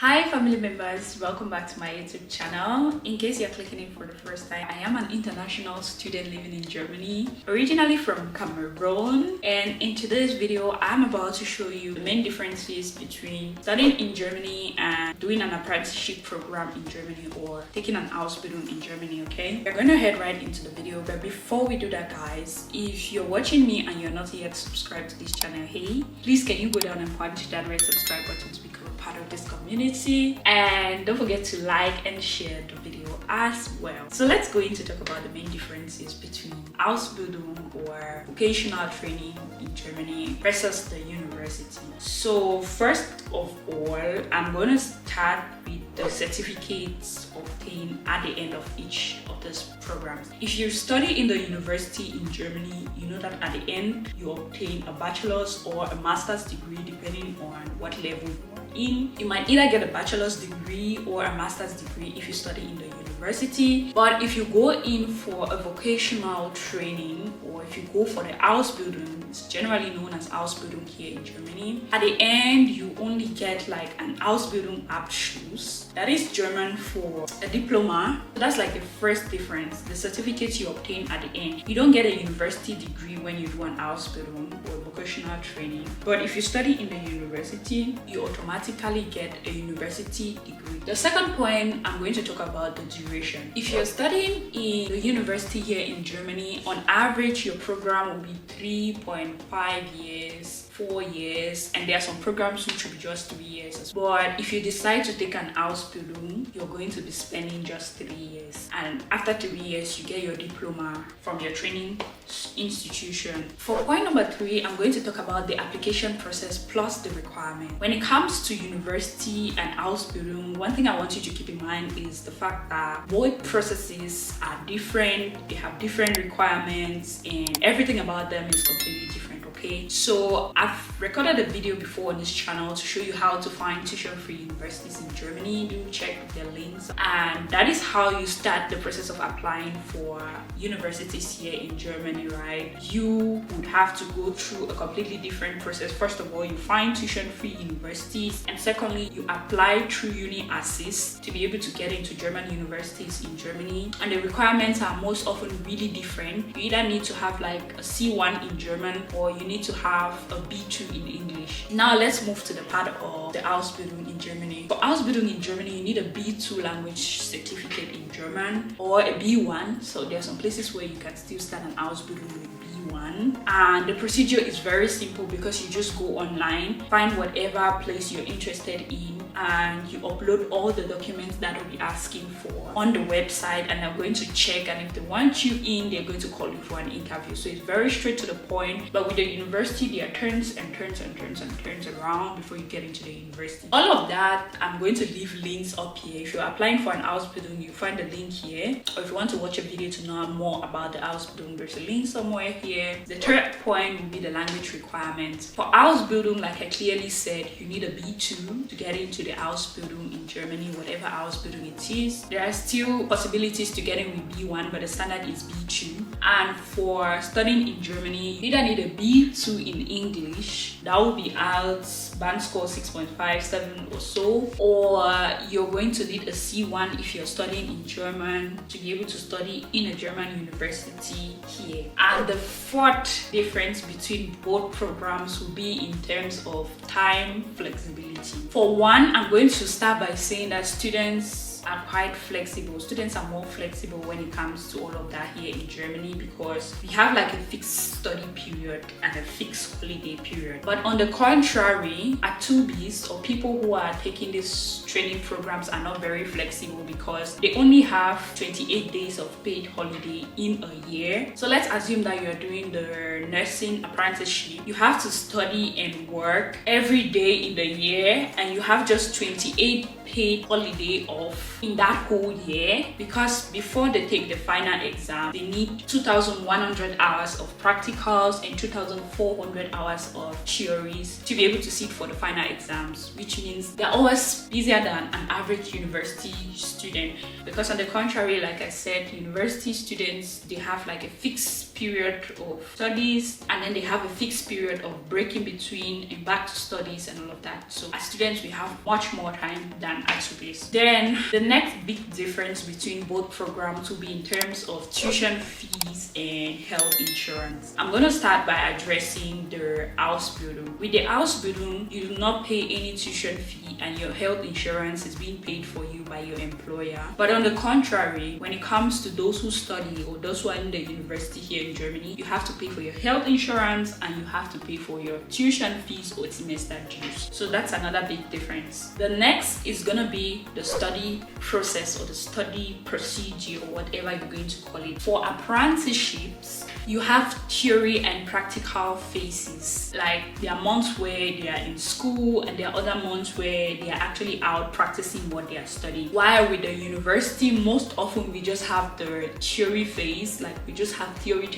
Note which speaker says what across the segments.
Speaker 1: Hi family members, welcome back to my YouTube channel. In case you're clicking in for the first time, I am an international student living in Germany, originally from Cameroon, and in today's video I'm about to show you the main differences between studying in Germany and doing an apprenticeship program in Germany or taking an Ausbildung in Germany. Okay, we're going to head right into the video, but before we do that guys, if you're watching me and you're not yet subscribed to this channel, hey, please can you go down and punch that red subscribe button to become part of this community, and don't forget to like and share the video as well. So let's go in to talk about the main differences between Ausbildung or vocational training in Germany versus the university. So first of all, I'm going to start with the certificates obtained at the end of each of these programs. If you study in the university in Germany, you know that at the end you obtain a bachelor's or a master's degree depending on what level you are in. You might either get a bachelor's degree or a master's degree if you study in the university. But if you go in for a vocational training, or if you go for the Ausbildung, it's generally known as Ausbildung here in Germany, at the end you only get like an Ausbildung Abschluss. That is German for a diploma. So that's like the first difference, the certificates you obtain at the end. You don't get a university degree when you do an Ausbildung or vocational training, but if you study in the university, you automatically get a university degree. The second point, I'm going to talk about the duration. If you're studying in the university here in Germany, on average your program will be 3.5 years, 4 years, and there are some programs which will be just 3 years as well. But if you decide to take an Ausbildung, you're going to be spending just 3 years, and after 3 years you get your diploma from your training institution. For point number 3, I'm going to talk about the application process plus the requirement. When it comes to university and Ausbildung, one thing I want you to keep in mind is the fact that both processes are different, they have different requirements, and everything about them is completely different. Okay, so I've recorded a video before on this channel to show you how to find tuition-free universities in Germany. Do check the links, and that is how you start the process of applying for universities here in Germany, right? You would have to go through a completely different process. First of all, you find tuition-free universities, and secondly, you apply through Uni Assist to be able to get into German universities in Germany, and the requirements are most often really different. You either need to have like a C1 in German, or you need to have a B2 in English. Now let's move to the part of the Ausbildung in Germany. For Ausbildung in Germany, you need a B2 language certificate in German or a B1. So there are some places where you can still start an Ausbildung with B1, and the procedure is very simple because you just go online, find whatever place you're interested in, and you upload all the documents that will be asking for on the website, and they're going to check, and if they want you in, they're going to call you for an interview. So it's very straight to the point. But with the university, there are turns and turns and turns and turns around before you get into the university. All of that, I'm going to leave links up here. If you're applying for an Ausbildung, you find the link here, or if you want to watch a video to know more about the Ausbildung, there's a link somewhere here. The third point will be the language requirements. For Ausbildung, like I clearly said, you need a B2 to get into the Ausbildung in Germany, whatever Ausbildung it is. There are still possibilities to get in with B1, but the standard is B2. And for studying in Germany, you either need a B2 in English, that will be out band score 6.5, 7 or so, or you're going to need a C1 if you're studying in German to be able to study in a German university here. And the fourth difference between both programs will be in terms of time flexibility. For one, I'm going to start by saying that students are quite flexible. Students are more flexible when it comes to all of that here in Germany because we have like a fixed study period and a fixed holiday period. But on the contrary, Atubis or people who are taking these training programs are not very flexible because they only have 28 days of paid holiday in a year. So let's assume that you're doing the nursing apprenticeship. You have to study and work every day in the year, and you have just 28 paid holiday off in that whole year, because before they take the final exam, they need 2,100 hours of practicals and 2,400 hours of theories to be able to sit for the final exams, which means they're always busier than an average university student. Because on the contrary, like I said, university students, they have like a fixed period of studies, and then they have a fixed period of break in between and back to studies and all of that. So as students, we have much more time than Atubis. Then the next big difference between both programs will be in terms of tuition fees and health insurance. I'm going to start by addressing the Ausbildung. With the Ausbildung, you do not pay any tuition fee and your health insurance is being paid for you by your employer. But on the contrary, when it comes to those who study or those who are in the university here in Germany, you have to pay for your health insurance and you have to pay for your tuition fees or semester dues. So that's another big difference. The next is going to be the study process or the study procedure or whatever you're going to call it. For apprenticeships, you have theory and practical phases. Like there are months where they are in school and there are other months where they are actually out practicing what they are studying. While with the university, most often we just have the theory phase, like we just have theory.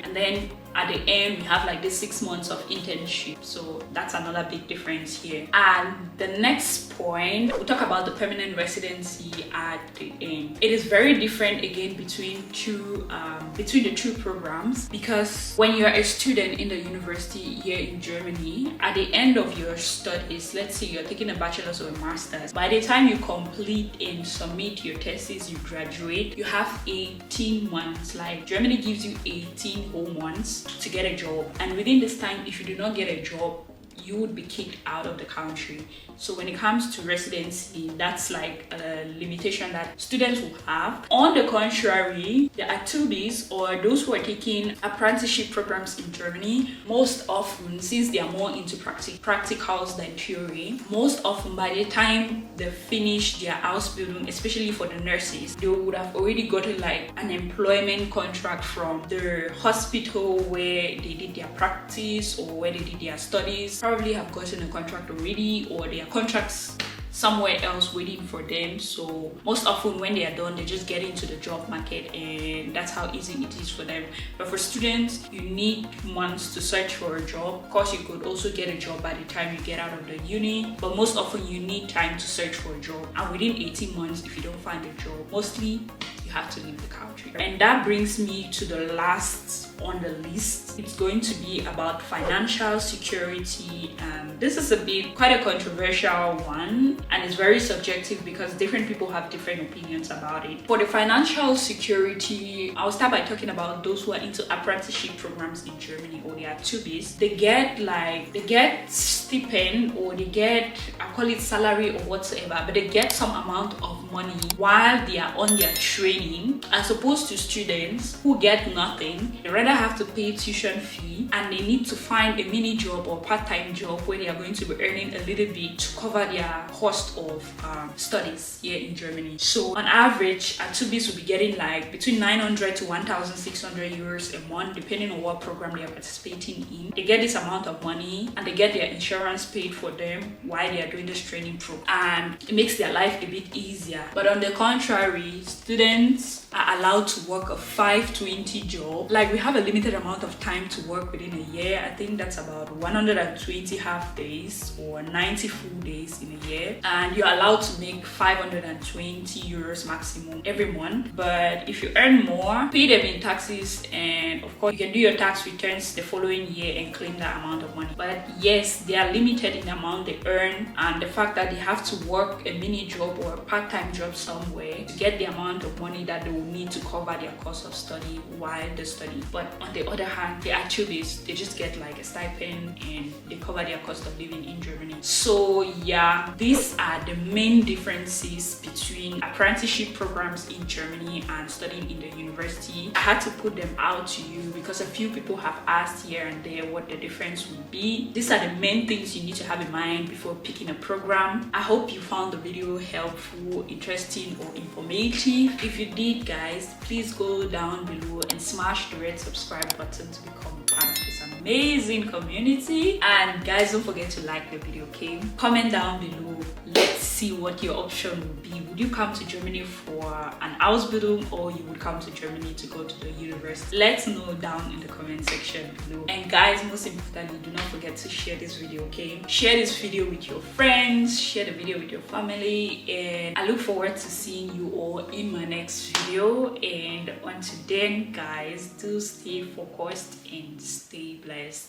Speaker 1: And then at the end, we have like the 6 months of internship. So that's another big difference here. And the next point, we'll talk about the permanent residency at the end. It is very different again between the two programs, because when you're a student in the university here in Germany, at the end of your studies, let's say you're taking a bachelor's or a master's, by the time you complete and submit your thesis, you graduate, you have 18 months. Like Germany gives you 18 whole months to get a job, and within this time, if you do not get a job, you would be kicked out of the country. So when it comes to residency, that's like a limitation that students will have. On the contrary, the Atubis, or those who are taking apprenticeship programs in Germany, most often, since they are more into practicals than theory, most often by the time they finish their Ausbildung, especially for the nurses, they would have already gotten like an employment contract from the hospital where they did their practice or where they did their studies. Probably have gotten a contract already, or their contracts somewhere else waiting for them. So most often when they are done, they just get into the job market, and that's how easy it is for them. But for students, you need months to search for a job. Of course, you could also get a job by the time you get out of the uni, but most often you need time to search for a job, and within 18 months, if you don't find a job, mostly you have to leave the country. And that brings me to the last on the list. It's going to be about financial security, and this is quite a controversial one, and it's very subjective because different people have different opinions about it. For the financial security, I'll start by talking about those who are into apprenticeship programs in Germany, or the Atubis. They get stipend, or they get, I call it salary or whatsoever, but they get some amount of money while they are on their training, as opposed to students who get nothing. They rather have to pay tuition fee, and they need to find a mini job or part-time job where they are going to be earning a little bit to cover their cost of studies here in Germany. So on average, Atubis will be getting like between 900 to 1,600 euros a month, depending on what program they are participating in. They get this amount of money, and they get their insurance paid for them while they are doing this training program, and it makes their life a bit easier. But on the contrary, students are allowed to work a 520 job. Like we have a limited amount of time to work within a year. I think that's about 120 half days or 90 full days in a year, and you're allowed to make 520 euros maximum every month. But if you earn more, pay them in taxes, and of course you can do your tax returns the following year and claim that amount of money. But yes, they are limited in the amount they earn, and the fact that they have to work a mini job or a part-time job somewhere to get the amount of money that they will need to cover their cost of study while they study. But on the other hand, the Atubis, they just get like a stipend and they cover their cost of living in Germany. So yeah, these are the main differences between apprenticeship programs in Germany and studying in the university. I had to put them out to you because a few people have asked here and there what the difference would be. These are the main things you need to have in mind before picking a program. I hope you found the video helpful, interesting, or informative. If you did, guys, please go down below and smash the red subscribe button to become part of this amazing community. And guys, don't forget to like the video, okay? Comment down below. Let's let's see what your option would be. Would you come to Germany for an Ausbildung, or you would come to Germany to go to the university? Let's know down in the comment section below. And guys, most importantly, do not forget to share this video, okay? Share this video with your friends, share the video with your family, and I look forward to seeing you all in my next video. And until then, guys, do stay focused and stay blessed.